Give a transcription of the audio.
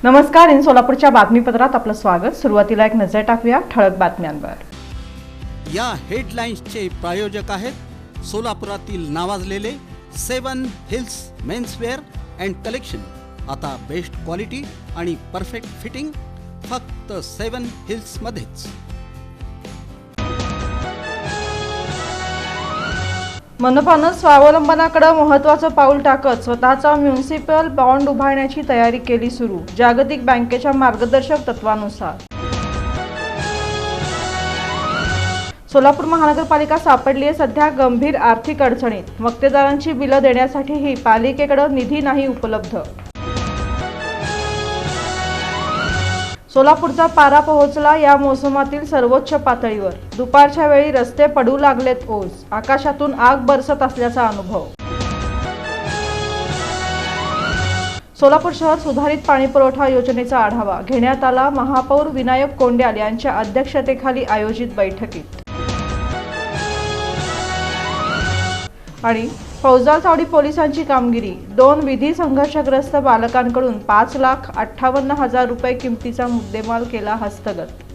नमस्कार, इन सोलापूरच्या बातमीपत्रात आपलं स्वागत। सुरुवातीला एक नजर टाकूया ठळक बातम्यांवर। या हेडलाईन्सचे प्रायोजक आहेत सोलापुरातील नावाजलेले 7 हिल्स मेन्सवेअर अँड कलेक्शन। आता बेस्ट क्वालिटी आणि परफेक्ट फिटिंग फक्त 7 हिल्स मध्येच। मनपानं स्वावलंबनाकडे महत्त्वाचं पाऊल टाकत स्वतःचा म्युनिसिपल बॉन्ड उभारण्याची तयारी केली सुरू। जागतिक बँकेच्या मार्गदर्शक तत्वानुसार सोलापूर महानगरपालिका सापडली आहे सध्या गंभीर आर्थिक अडचणीत। मक्तेदारांची बिलं देण्यासाठीही पालिकेकडे निधी नाही उपलब्ध। सोलापूरचा पारा पोहोचला या मोसमातील सर्वोच्च पातळीवर। दुपारच्या वेळी रस्ते पडू लागलेत ओस। आकाशातून आग बरसत असल्याचा अनुभव। सोलापूर शहर सुधारित पाणीपुरवठा योजनेचा आढावा घेण्यात आला। महापौर विनायक कोंड्याल यांच्या अध्यक्षतेखाली आयोजित बैठकीत। आणि फौजदार चावडी पोलिसांची कामगिरी। 2 विधी संघर्षग्रस्त बालकांकडून 5,58,000 रुपये किमतीचा मुद्देमाल केला हस्तगत।